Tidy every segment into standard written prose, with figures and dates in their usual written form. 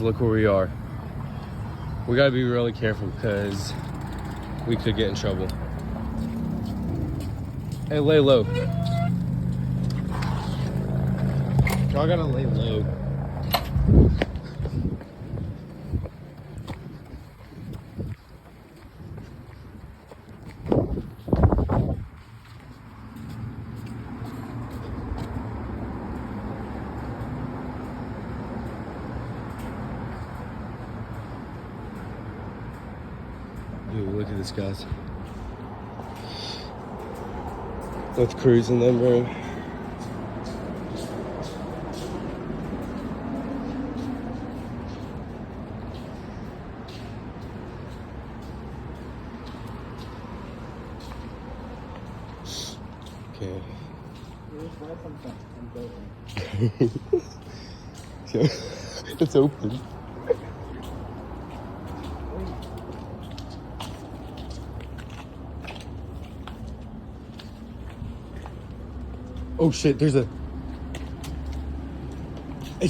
Look where we are. We gotta be really careful because we could get in trouble. Hey, lay low. Y'all gotta lay low. Dude, look at this, guys. Let's cruise in them, bro. Okay. It's open. Oh shit, there's a... They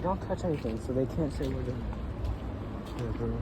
don't touch anything, so they can't say we're doing it. Yeah, bro.